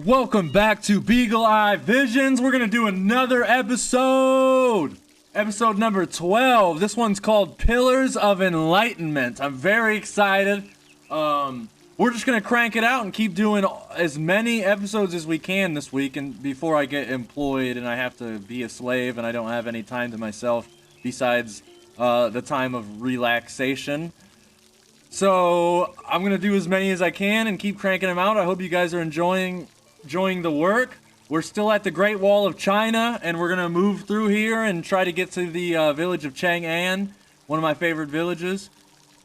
Welcome back to Beagle Eye Visions. We're going to do another episode. Episode number 12. This one's called Pillars of Enlightenment. I'm very excited. We're just going to crank it out and keep doing as many episodes as we can this week, and before I get employed and I have to be a slave and I don't have any time to myself besides the time of relaxation. So I'm going to do as many as I can and keep cranking them out. I hope you guys are enjoying the work. We're still at the Great Wall of China, and we're going to move through here and try to get to the village of Chang'an, one of my favorite villages.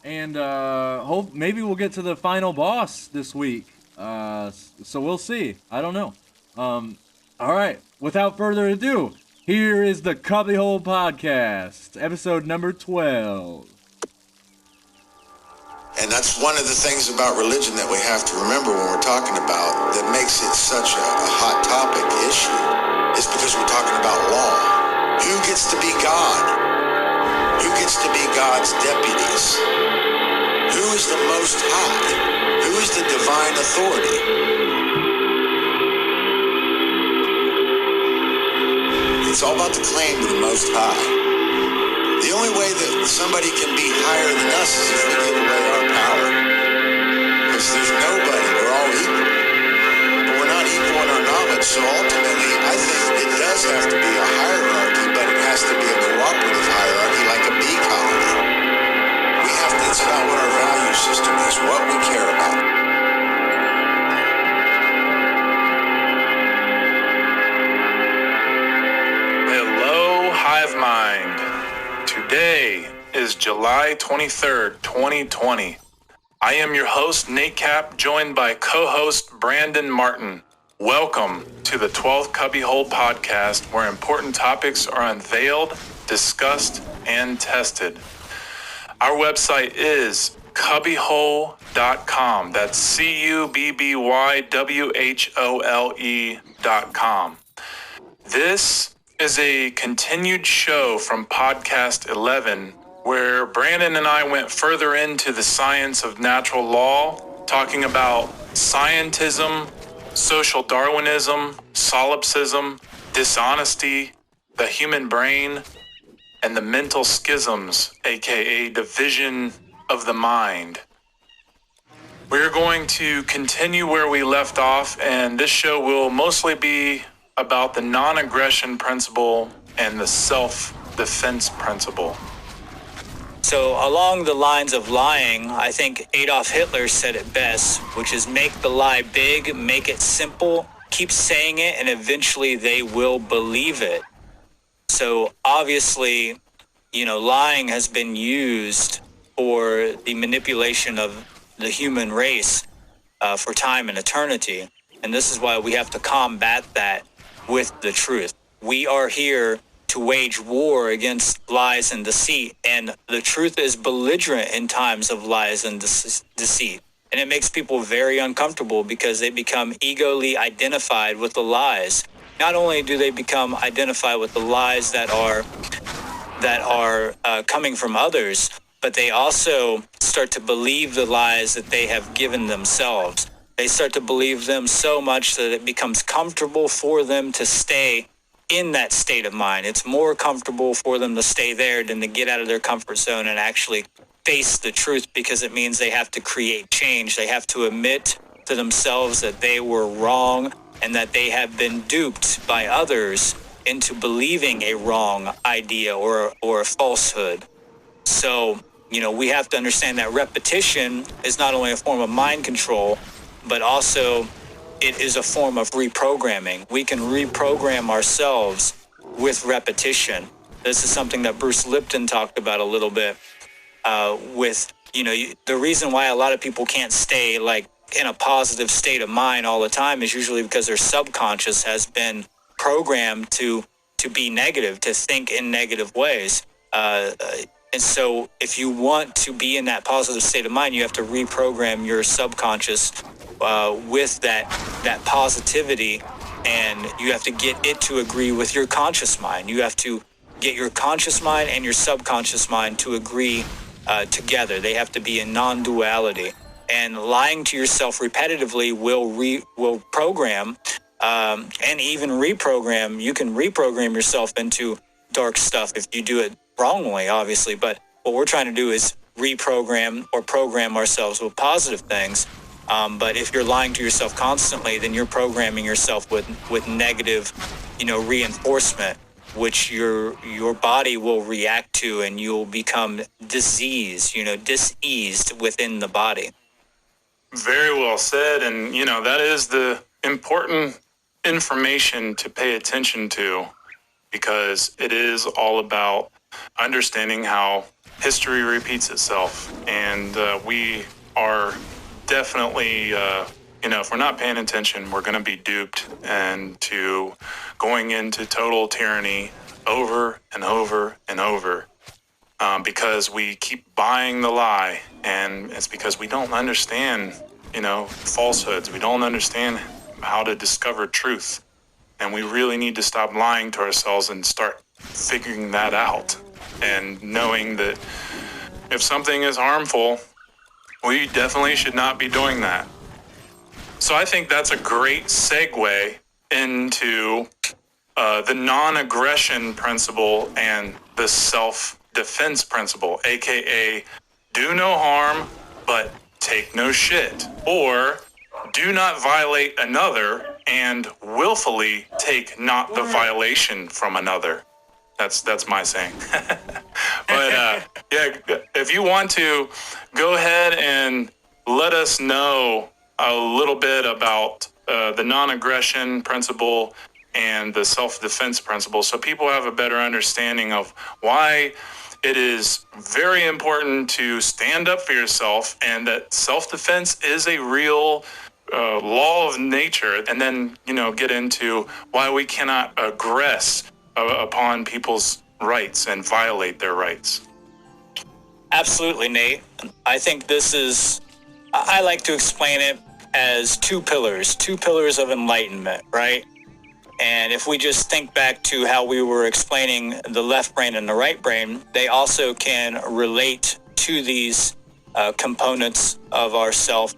And hope maybe we'll get to the final boss this week. So we'll see. I don't know. All right. Without further ado, here is the CubbyWhole podcast, episode number 12. And that's one of the things about religion that we have to remember when we're talking about that makes it such a hot topic issue is because we're talking about law. Who gets to be God? Who gets to be God's deputies? Who is the Most High? Who is the divine authority? It's all about the claim to the Most High. The only way that somebody can be higher than us is if we give away our power. Because there's nobody, we're all equal. But we're not equal in our knowledge, so ultimately I think it does have to be a hierarchy, but it has to be a cooperative hierarchy like a bee colony. It's about what our value system is, what we care about. Hello, Hive Mind. Today is July 23rd, 2020. I am your host, Nate Cap, joined by co-host Brandon Martin. Welcome to the 12th CubbyWhole podcast, where important topics are unveiled, discussed, and tested. Our website is CubbyWhole.com. That's CubbyWhole.com. This is a continued show from podcast 11, where Brandon and I went further into the science of natural law, talking about scientism, social Darwinism, solipsism, dishonesty, the human brain, and the mental schisms, aka division of the mind. We're going to continue where we left off, and this show will mostly be about the non-aggression principle and the self-defense principle. So along the lines of lying, I think Adolf Hitler said it best, which is make the lie big, make it simple, keep saying it, and eventually they will believe it. So obviously, lying has been used for the manipulation of the human race for time and eternity. And this is why we have to combat that with the truth. We are here to wage war against lies and deceit. And the truth is belligerent in times of lies and deceit. And it makes people very uncomfortable because they become egoly identified with the lies. Not only do they become identified with the lies that are coming from others, but they also start to believe the lies that they have given themselves. They start to believe them so much that it becomes comfortable for them to stay in that state of mind. It's more comfortable for them to stay there than to get out of their comfort zone and actually face the truth, because it means they have to create change. They have to admit to themselves that they were wrong and that they have been duped by others into believing a wrong idea or a falsehood. So, we have to understand that repetition is not only a form of mind control, but also it is a form of reprogramming. We can reprogram ourselves with repetition. This is something that Bruce Lipton talked about a little bit the reason why a lot of people can't stay in a positive state of mind all the time is usually because their subconscious has been programmed to be negative, to think in negative ways. And so if you want to be in that positive state of mind, you have to reprogram your subconscious with that positivity, and you have to get it to agree with your conscious mind. You have to get your conscious mind and your subconscious mind to agree together. They have to be in non-duality. And lying to yourself repetitively will program and even reprogram. You can reprogram yourself into dark stuff if you do it wrongly, obviously. But what we're trying to do is reprogram or program ourselves with positive things. But if you're lying to yourself constantly, then you're programming yourself with negative, reinforcement, which your body will react to, and you'll become diseased, diseased within the body. Very well said. And, that is the important information to pay attention to, because it is all about understanding how history repeats itself. And we are definitely, if we're not paying attention, we're going to be duped into going into total tyranny over and over and over. Because we keep buying the lie, and it's because we don't understand, falsehoods. We don't understand how to discover truth, and we really need to stop lying to ourselves and start figuring that out, and knowing that if something is harmful, we definitely should not be doing that. So I think that's a great segue into the non-aggression principle and the self-defense principle, aka do no harm but take no shit, or do not violate another and willfully take not the violation from another. That's my saying. But if you want to, go ahead and let us know a little bit about the non-aggression principle and the self-defense principle, so people have a better understanding of why it is very important to stand up for yourself, and that self-defense is a real law of nature, and then, get into why we cannot aggress upon people's rights and violate their rights. Absolutely, Nate. I think I like to explain it as two pillars of enlightenment, right? And if we just think back to how we were explaining the left brain and the right brain, they also can relate to these components of ourself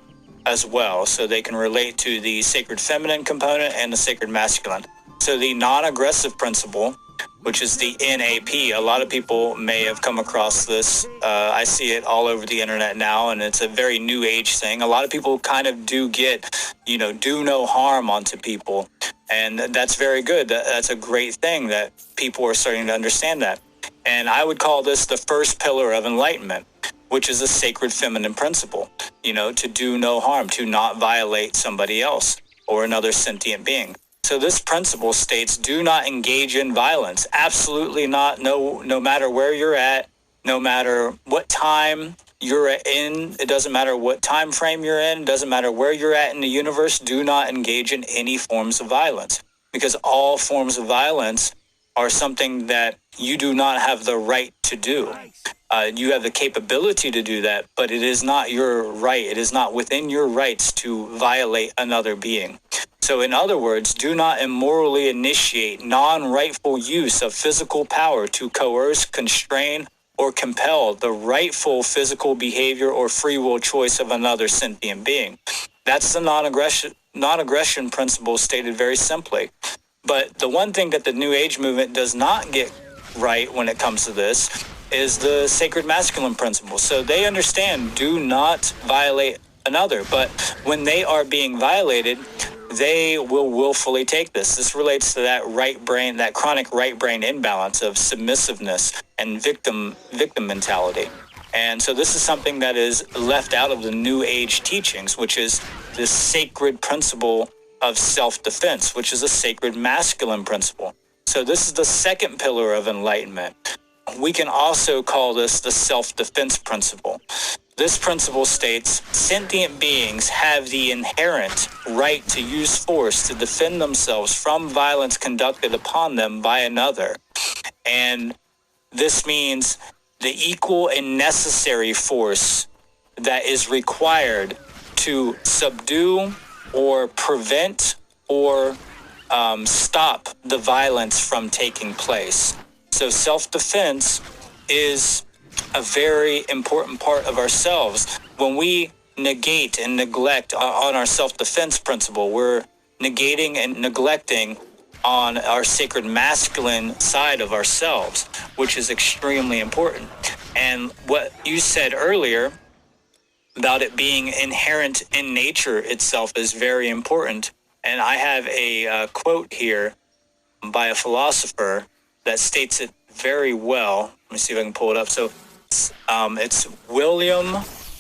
as well. So they can relate to the sacred feminine component and the sacred masculine. So the non-aggressive principle, which is the NAP, a lot of people may have come across this. I see it all over the internet now, and it's a very new age thing. A lot of people kind of do get, do no harm onto people. And that's very good. That's a great thing that people are starting to understand that. And I would call this the first pillar of enlightenment, which is a sacred feminine principle, to do no harm, to not violate somebody else or another sentient being. So this principle states, do not engage in violence. Absolutely not. No matter where you're at, no matter what time you're in, it doesn't matter what time frame you're in, it doesn't matter where you're at in the universe, do not engage in any forms of violence, because all forms of violence are something that you do not have the right to do. You have the capability to do that, but it is not your right. It is not within your rights to violate another being. So in other words, do not immorally initiate non-rightful use of physical power to coerce, constrain, or compel the rightful physical behavior or free will choice of another sentient being. That's the non-aggression principle stated very simply. But the one thing that the New Age movement does not get right when it comes to this is the sacred masculine principle. So they understand, do not violate another, but when they are being violated, they will willfully take this. This relates to that right brain, that chronic right brain imbalance of submissiveness and victim mentality. And so this is something that is left out of the New Age teachings, which is this sacred principle of self-defense, which is a sacred masculine principle. So this is the second pillar of enlightenment. We can also call this the self-defense principle. This principle states, sentient beings have the inherent right to use force to defend themselves from violence conducted upon them by another. And this means the equal and necessary force that is required to subdue or prevent or stop the violence from taking place. So self-defense is a very important part of ourselves. When we negate and neglect on our self-defense principle. We're negating and neglecting on our sacred masculine side of ourselves, which is extremely important. And what you said earlier about it being inherent in nature itself is very important. And I have a quote here by a philosopher that states it very well. Let me see if I can pull it up. So it's William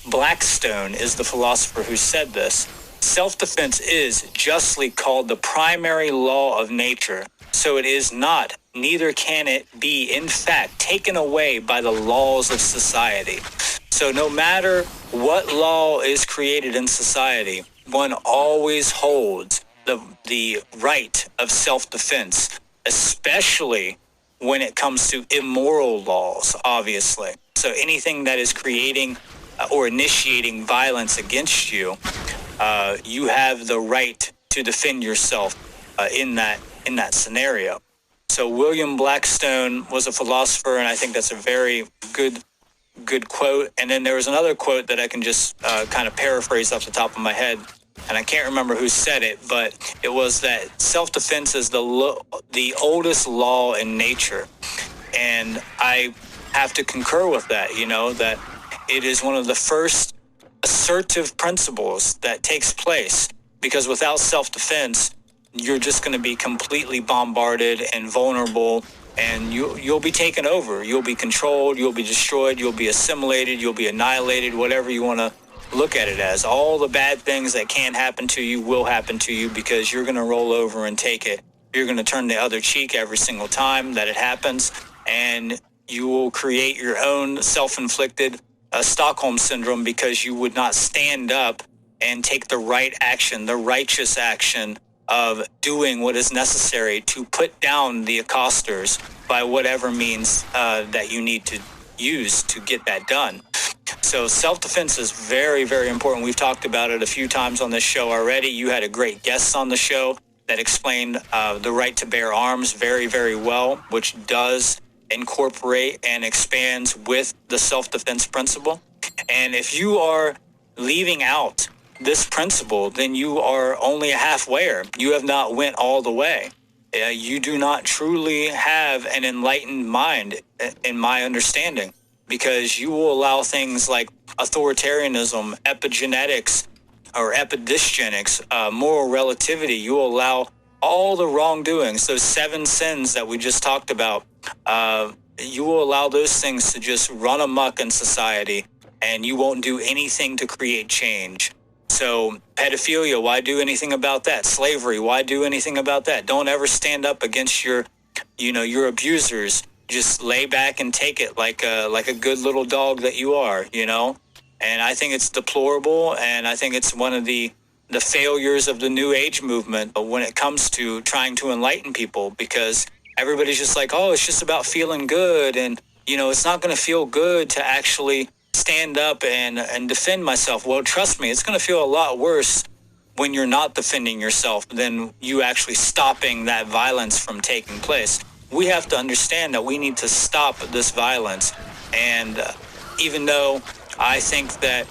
Blackstone is the philosopher who said this. Self-defense is justly called the primary law of nature. So it is not, neither can it be, in fact, taken away by the laws of society. So no matter what law is created in society, one always holds the right of self-defense, especially when it comes to immoral laws, obviously. So anything that is creating or initiating violence against you, you have the right to defend yourself in that scenario. So William Blackstone was a philosopher, and I think that's a very good quote. And then there was another quote that I can just kind of paraphrase off the top of my head, and I can't remember who said it, but it was that self-defense is the oldest law in nature. And I have to concur with that, that it is one of the first assertive principles that takes place, because without self-defense, you're just going to be completely bombarded and vulnerable, and you'll be taken over. You'll be controlled, you'll be destroyed, you'll be assimilated, you'll be annihilated, whatever you want to look at it as. All the bad things that can happen to you will happen to you, because you're going to roll over and take it. You're going to turn the other cheek every single time that it happens, and you will create your own self-inflicted Stockholm syndrome, because you would not stand up and take the right action, the righteous action of doing what is necessary to put down the accosters by whatever means that you need to use to get that done. So self-defense is very, very important. We've talked about it a few times on this show already. You had a great guest on the show that explained the right to bear arms very, very well, which does incorporate and expands with the self-defense principle. And if you are leaving out this principle, then you are only a halfwayer. You have not went all the way. You do not truly have an enlightened mind, in my understanding, because you will allow things like authoritarianism, epigenetics, or epidysgenics, moral relativity. You will allow all the wrongdoings, those 7 sins that we just talked about. You will allow those things to just run amok in society, and you won't do anything to create change. So pedophilia, why do anything about that? Slavery, why do anything about that? Don't ever stand up against your abusers. Just lay back and take it like a good little dog that you are, And I think it's deplorable, and I think it's one of the failures of the New Age movement when it comes to trying to enlighten people, because everybody's just like, oh, it's just about feeling good, and it's not going to feel good to actually stand up and defend myself. Well, trust me, it's going to feel a lot worse when you're not defending yourself than you actually stopping that violence from taking place. We have to understand that we need to stop this violence. And even though I think that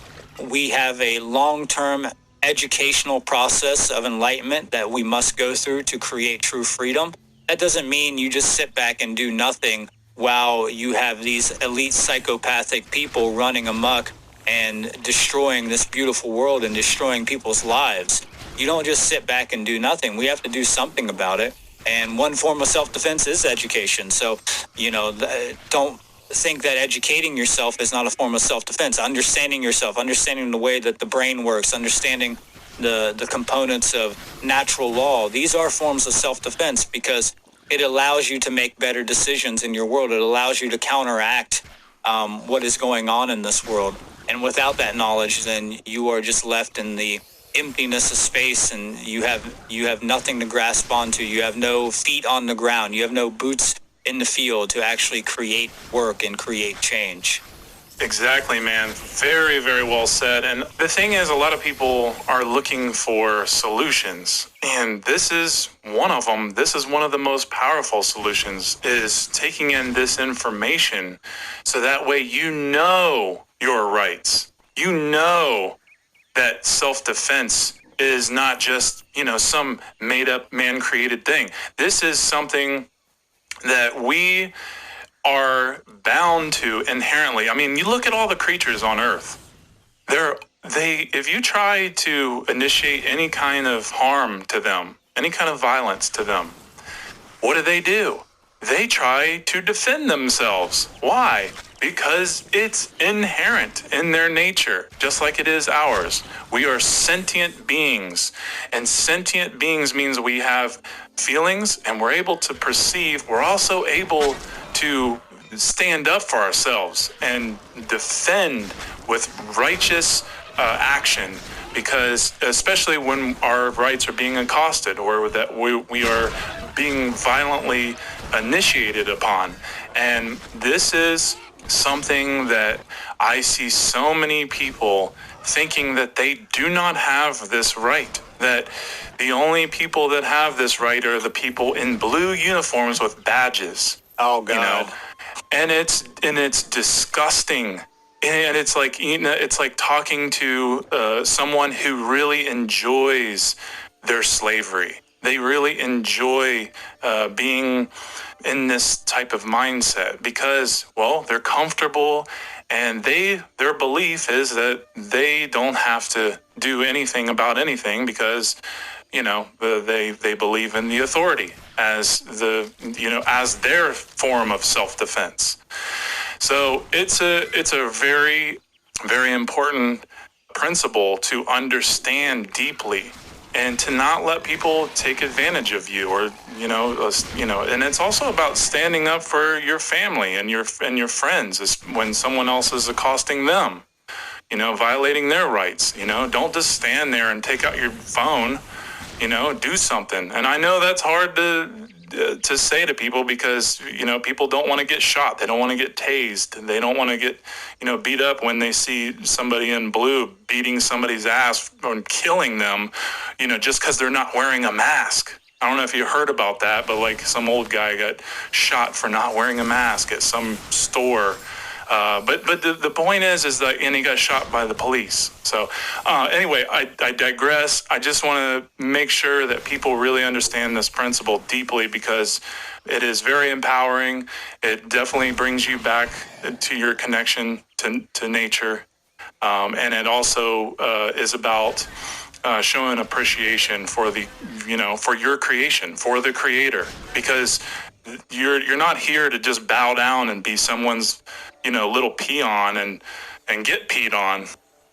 we have a long-term educational process of enlightenment that we must go through to create true freedom, that doesn't mean you just sit back and do nothing while you have these elite psychopathic people running amok and destroying this beautiful world and destroying people's lives. You don't just sit back and do nothing. We have to do something about it. And one form of self-defense is education. So, don't think that educating yourself is not a form of self-defense. Understanding yourself, understanding the way that the brain works, understanding the components of natural law. These are forms of self-defense, because it allows you to make better decisions in your world. It allows you to counteract what is going on in this world. And without that knowledge, then you are just left in the emptiness of space, and you have nothing to grasp onto. You have no feet on the ground. You have no boots in the field to actually create work and create change. Exactly, man. Very, very well said. And the thing is, a lot of people are looking for solutions, and this is one of them. This is one of the most powerful solutions, is taking in this information so that way you know your rights. You know that self-defense is not just, some made-up, man-created thing. This is something that we are bound to inherently. I mean, you look at all the creatures on Earth. If you try to initiate any kind of harm to them, any kind of violence to them, what do? They try to defend themselves. Why? Because it's inherent in their nature, just like it is ours. We are sentient beings, and sentient beings means we have feelings and we're able to perceive. We're also able to stand up for ourselves and defend with righteous action, because especially when our rights are being accosted or that we are being violently initiated upon. And this is something that I see so many people thinking that they do not have this right, that the only people that have this right are the people in blue uniforms with badges. Oh God. And it's disgusting. And it's like, it's like talking to someone who really enjoys their slavery. They really enjoy being in this type of mindset because, well, they're comfortable, and their belief is that they don't have to do anything about anything because, they believe in the authority as as their form of self-defense. So it's a very, very important principle to understand deeply, and to not let people take advantage of you, or and it's also about standing up for your family and your friends when someone else is accosting them, violating their rights. Don't just stand there and take out your phone. Do something. And I know that's hard to say to people because people don't want to get shot, they don't want to get tased, they don't want to get beat up when they see somebody in blue beating somebody's ass or killing them just because they're not wearing a mask. I don't know if you heard about that, but like some old guy got shot for not wearing a mask at some store. But the point is that, and he got shot by the police. So anyway, I digress. I just want to make sure that people really understand this principle deeply, because it is very empowering. It definitely brings you back to your connection to nature. And it also is about showing appreciation for for your creation, for the creator, because you're not here to just bow down and be someone's little peon and get peed on.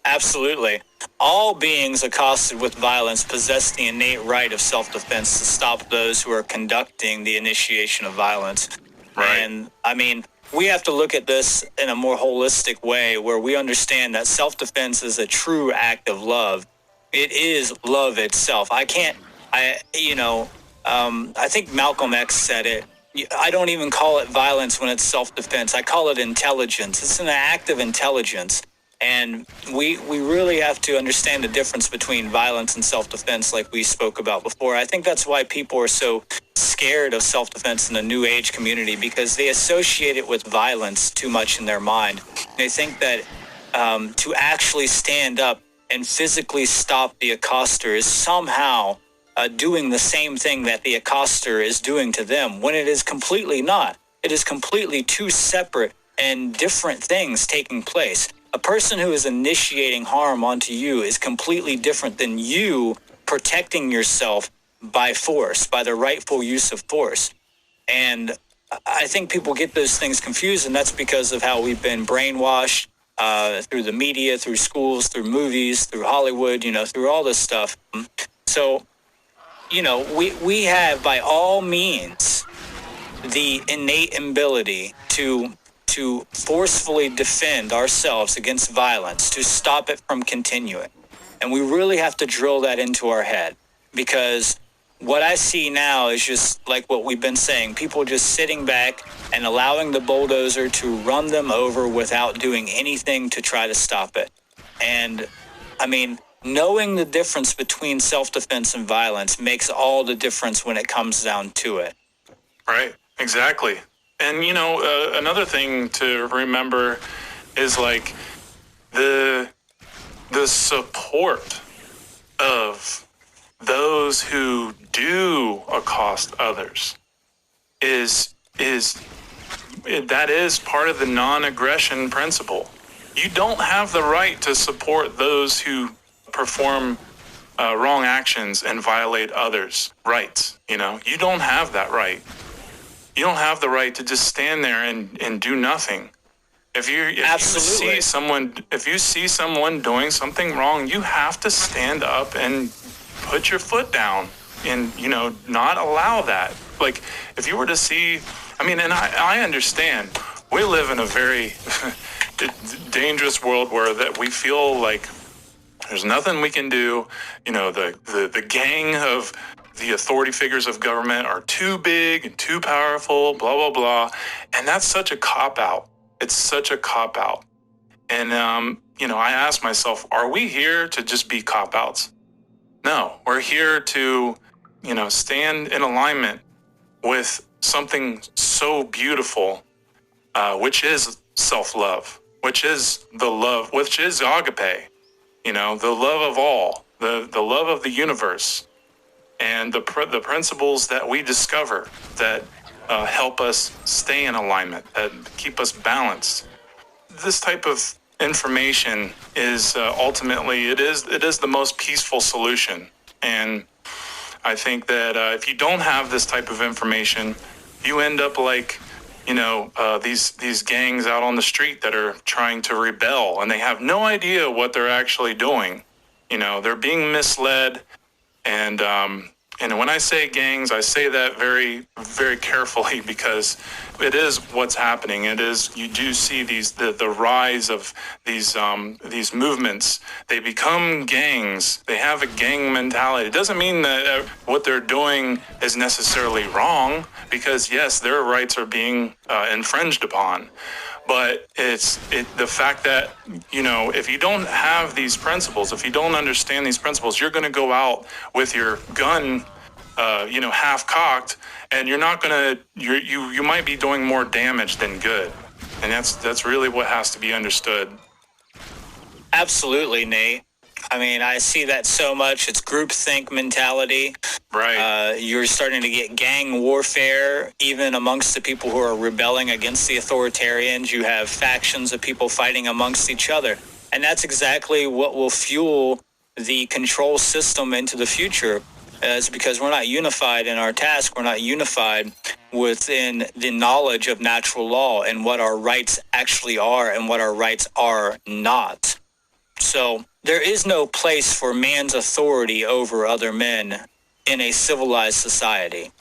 Absolutely. All beings accosted with violence possess the innate right of self-defense to stop those who are conducting the initiation of violence. Right. And I mean, we have to look at this in a more holistic way, where we understand that self-defense is a true act of love. It is love itself. I think Malcolm X said it. I don't even call it violence when it's self-defense. I call it intelligence. It's an act of intelligence. And we really have to understand the difference between violence and self-defense, like we spoke about before. I think that's why people are so scared of self-defense in the New Age community, because they associate it with violence too much in their mind. They think that to actually stand up and physically stop the accoster is somehow doing the same thing that the accoster is doing to them, when it is completely not. It is completely two separate and different things taking place. A person who is initiating harm onto you is completely different than you protecting yourself by force, by the rightful use of force. And I think people get those things confused, and that's because of how we've been brainwashed through the media, through schools, through movies, through Hollywood, through all this stuff. So, we have, by all means, the innate ability to forcefully defend ourselves against violence, to stop it from continuing. And we really have to drill that into our head, because what I see now is just like what we've been saying, people just sitting back and allowing the bulldozer to run them over without doing anything to try to stop it. And I mean, knowing the difference between self-defense and violence makes all the difference when it comes down to it. Right, exactly. And, another thing to remember is like the support of those who do accost others that is part of the non-aggression principle. You don't have the right to support those who perform wrong actions and violate others' rights. You don't have that right. You don't have the right to just stand there and do nothing. If you see someone doing something wrong, you have to stand up and put your foot down and not allow that. Like, if you were to see, and I understand we live in a very dangerous world where that we feel like there's nothing we can do. The gang of the authority figures of government are too big and too powerful, blah, blah, blah. And that's such a cop-out. It's such a cop-out. And, I ask myself, are we here to just be cop-outs? No, we're here to, stand in alignment with something so beautiful, which is self-love, which is the love, which is agape, the love of all, the love of the universe, and the principles that we discover that help us stay in alignment, that keep us balanced. This type of information is ultimately, it is the most peaceful solution. And I think that if you don't have this type of information, you end up like, these gangs out on the street that are trying to rebel, and they have no idea what they're actually doing. They're being misled. And when I say gangs, I say that very, very carefully, because it is what's happening. It is, you do see the rise of these movements. They become gangs. They have a gang mentality. It doesn't mean that what they're doing is necessarily wrong, because yes, their rights are being infringed upon. But it's the fact that, if you don't have these principles, if you don't understand these principles, you're going to go out with your gun, half cocked, and you're not going to, you might be doing more damage than good. And that's really what has to be understood. Absolutely, Nate. I see that so much. It's groupthink mentality. Right. You're starting to get gang warfare, even amongst the people who are rebelling against the authoritarians. You have factions of people fighting amongst each other. And that's exactly what will fuel the control system into the future. Is because we're not unified in our task. We're not unified within the knowledge of natural law and what our rights actually are and what our rights are not. So there is no place for man's authority over other men in a civilized society.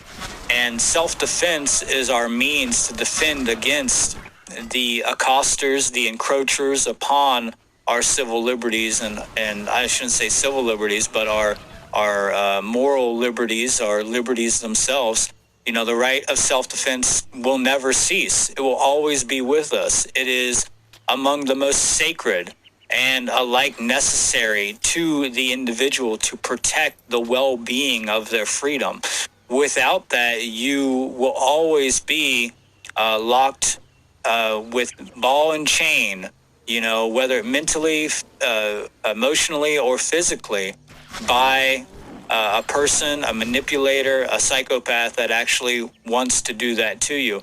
And self-defense is our means to defend against the accosters, the encroachers upon our civil liberties, and I shouldn't say civil liberties, but our moral liberties, our liberties themselves. The right of self-defense will never cease. It will always be with us. It is among the most sacred and alike necessary to the individual to protect the well-being of their freedom. Without that, you will always be locked with ball and chain, whether mentally, emotionally, or physically, by a person, a manipulator, a psychopath that actually wants to do that to you.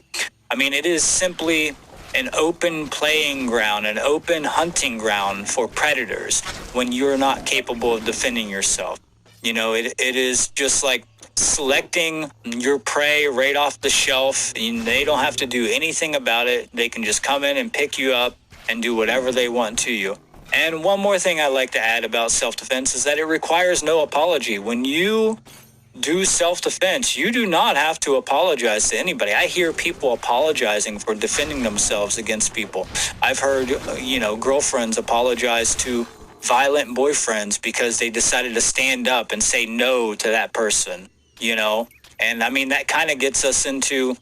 It is simply an open playing ground, an open hunting ground for predators when you're not capable of defending yourself. It is just like selecting your prey right off the shelf. They don't have to do anything about it. They can just come in and pick you up and do whatever they want to you. And one more thing I'd like to add about self-defense is that it requires no apology. When you do self-defense, you do not have to apologize to anybody. I hear people apologizing for defending themselves against people. I've heard, girlfriends apologize to violent boyfriends because they decided to stand up and say no to that person, And that kind of gets us into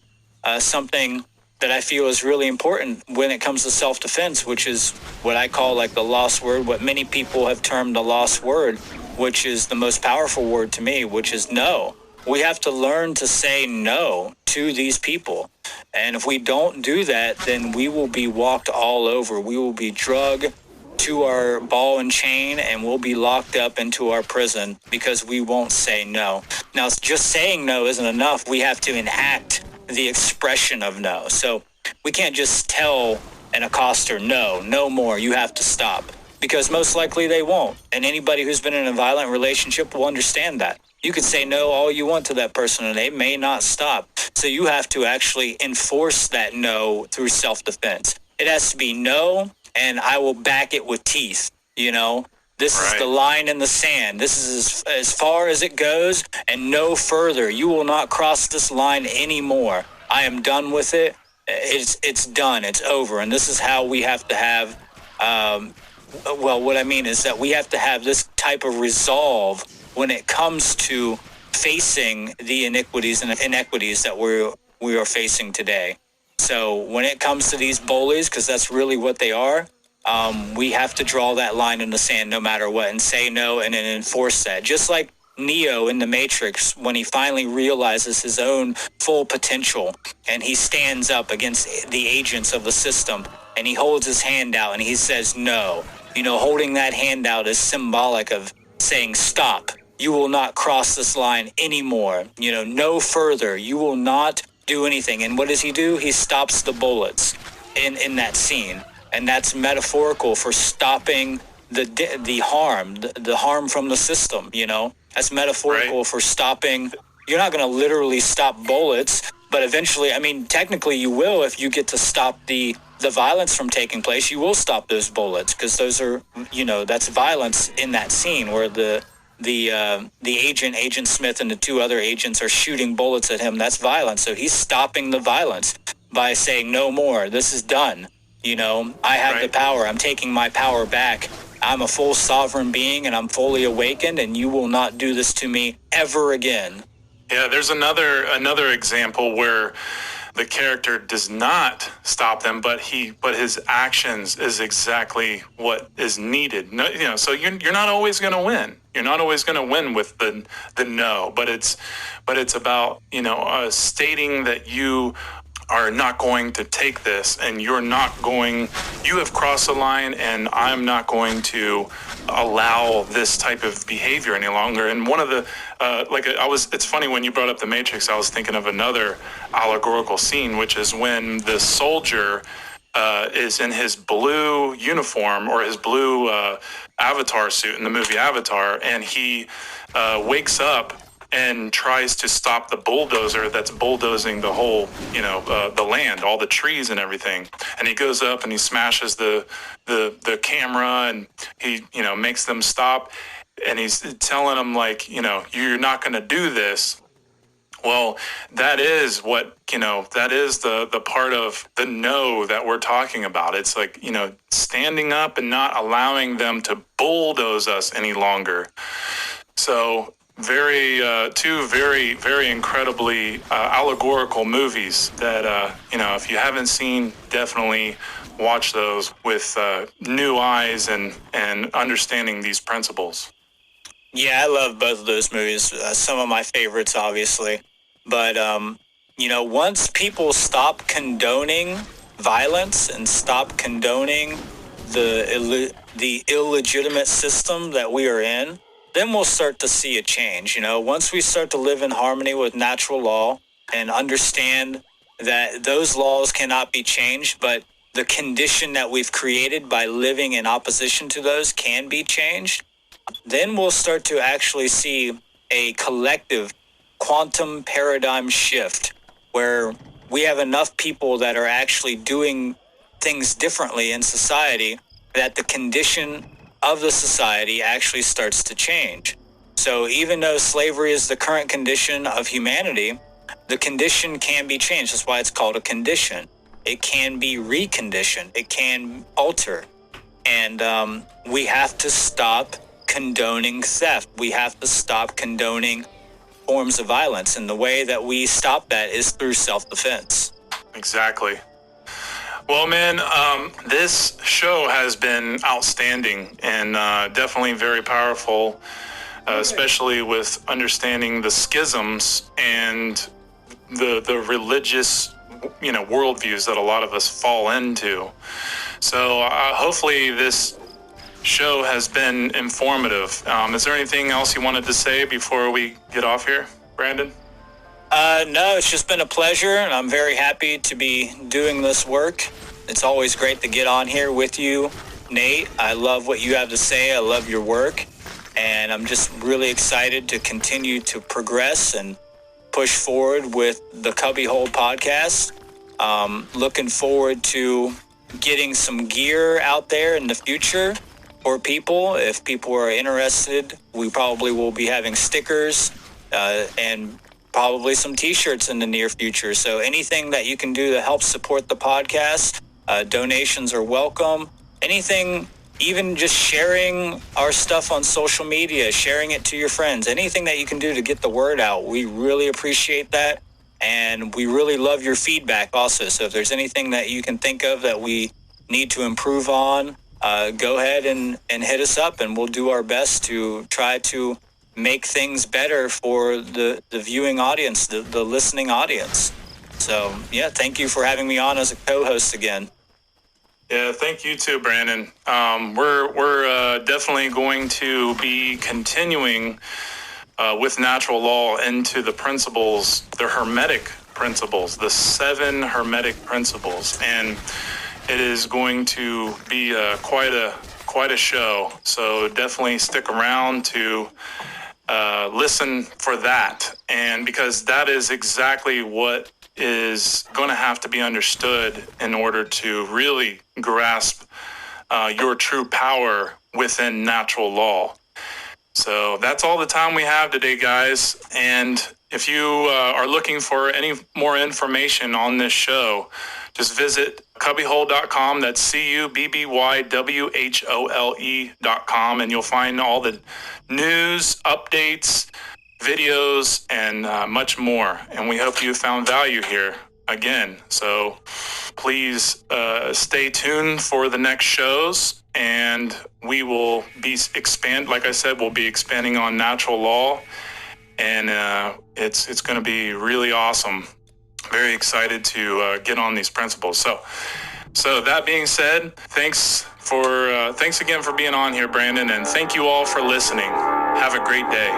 something that I feel is really important when it comes to self-defense, which is what I call like the lost word, what many people have termed the lost word, which is the most powerful word to me, which is no. We have to learn to say no to these people. And if we don't do that, then we will be walked all over. We will be drugged to our ball and chain, and we'll be locked up into our prison because we won't say no. Now, just saying no isn't enough. We have to enact the expression of no. So we can't just tell an accoster, no more, you have to stop, because most likely they won't. And anybody who's been in a violent relationship will understand that. You can say no all you want to that person and they may not stop. So you have to actually enforce that no through self-defense. It has to be no, and I will back it with teeth, you know? This is the line in the sand. This is as far as it goes and no further. You will not cross this line anymore. I am done with it. It's done. It's over. And this is how we have to have, what I mean is that we have to have this type of resolve when it comes to facing the iniquities and inequities that we are facing today. So when it comes to these bullies, because that's really what they are, we have to draw that line in the sand no matter what and say no and then enforce that. Just like Neo in the Matrix, when he finally realizes his own full potential and he stands up against the agents of the system and he holds his hand out and he says no. You know, holding that hand out is symbolic of saying stop. You will not cross this line anymore. You know, no further. You will not do anything. And what does he do? He stops the bullets in that scene. And that's metaphorical for stopping the harm from the system, you know? That's metaphorical for stopping. You're not going to literally stop bullets, but eventually, I mean, technically you will if you get to stop the violence from taking place. You will stop those bullets because those are, you know, that's violence in that scene where the Agent Smith and the two other agents are shooting bullets at him. That's violence. So he's stopping the violence by saying no more. This is done. You know, I have the power. I'm taking my power back. I'm a full sovereign being and I'm fully awakened and you will not do this to me ever again. Yeah, there's another example where the character does not stop them, but his actions is exactly what is needed. No, you know, so you're not always going to win. You're not always going to win with the no, but it's about, you know, stating that you are not going to take this and you have crossed the line and I'm not going to allow this type of behavior any longer. And one of the, it's funny when you brought up the Matrix, I was thinking of another allegorical scene, which is when the soldier is in his blue uniform or his blue Avatar suit in the movie Avatar, and he wakes up and tries to stop the bulldozer that's bulldozing the whole, you know, the land, all the trees and everything. And he goes up and he smashes the camera and he, you know, makes them stop. And he's telling them, like, you know, you're not going to do this. Well, that is what, you know, that is the part of the no that we're talking about. It's like, you know, standing up and not allowing them to bulldoze us any longer. So two very incredibly allegorical movies that, you know, if you haven't seen, definitely watch those with new eyes and understanding these principles. Yeah, I love both of those movies. Some of my favorites, obviously. But, you know, once people stop condoning violence and stop condoning the illegitimate system that we are in, then we'll start to see a change. You know, once we start to live in harmony with natural law and understand that those laws cannot be changed, but the condition that we've created by living in opposition to those can be changed, then we'll start to actually see a collective quantum paradigm shift where we have enough people that are actually doing things differently in society that the condition of the society actually starts to change. So even though slavery is the current condition of humanity, the condition can be changed. That's why it's called a condition. It can be reconditioned. It can alter. And we have to stop condoning theft. We have to stop condoning forms of violence. And the way that we stop that is through self-defense. Exactly. Well, man, this show has been outstanding and definitely very powerful, especially with understanding the schisms and the religious, you know, worldviews that a lot of us fall into. So hopefully this show has been informative. Is there anything else you wanted to say before we get off here, Brandon? No, it's just been a pleasure, and I'm very happy to be doing this work. It's always great to get on here with you, Nate. I love what you have to say. I love your work, and I'm just really excited to continue to progress and push forward with the CubbyWhole podcast. Looking forward to getting some gear out there in the future for people. If people are interested, we probably will be having stickers and probably some t-shirts in the near future. So anything that you can do to help support the podcast, donations are welcome. Anything, even just sharing our stuff on social media, sharing it to your friends, anything that you can do to get the word out, we really appreciate that. And we really love your feedback also. So if there's anything that you can think of that we need to improve on, go ahead and hit us up, and we'll do our best to try to make things better for the viewing audience, the listening audience. So, yeah, thank you for having me on as a co-host again. Yeah, thank you too, Brandon. We're definitely going to be continuing with natural law into the principles, the Hermetic principles, the 7 Hermetic principles, and it is going to be quite a show. So definitely stick around to listen for that, and because that is exactly what is going to have to be understood in order to really grasp your true power within natural law. So that's all the time we have today, guys. And if you are looking for any more information on this show, just visit CubbyWhole.com. That's CubbyWhole.com, and you'll find all the news, updates, videos, and much more. And we hope you found value here again. So please stay tuned for the next shows, and we will be like I said, we'll be expanding on natural law, and it's going to be really awesome. Very excited to get on these principles. So that being said, thanks again for being on here, Brandon, and thank you all for listening. Have a great day.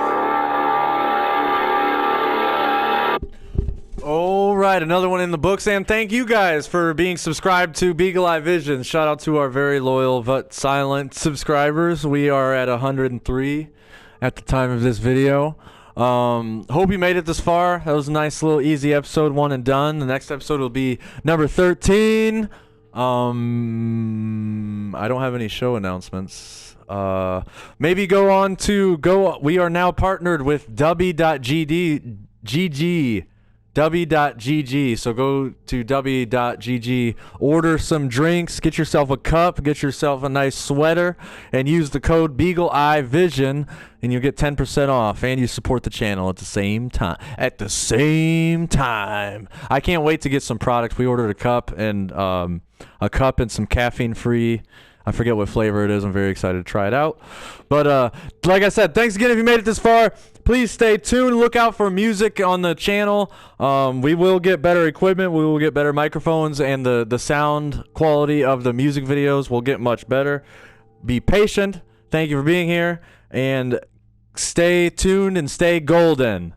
All right, another one in the books, and thank you guys for being subscribed to Beagle Eye Vision. Shout out to our very loyal but silent subscribers. We are at 103 at the time of this video. Hope you made it this far. That was a nice little easy episode, one and done. The next episode will be number 13. I don't have any show announcements. Maybe we are now partnered with W.GG. W.GG. So go to W.GG, order some drinks, get yourself a cup, get yourself a nice sweater, and use the code Beagle Eye Vision, and you'll get 10% off, and you support the channel at the same time. I can't wait to get some products. We ordered a cup and some caffeine-free. I forget what flavor it is. I'm very excited to try it out. But like I said, thanks again if you made it this far. Please stay tuned. Look out for music on the channel. We will get better equipment. We will get better microphones, and the sound quality of the music videos will get much better. Be patient. Thank you for being here, and stay tuned and stay golden.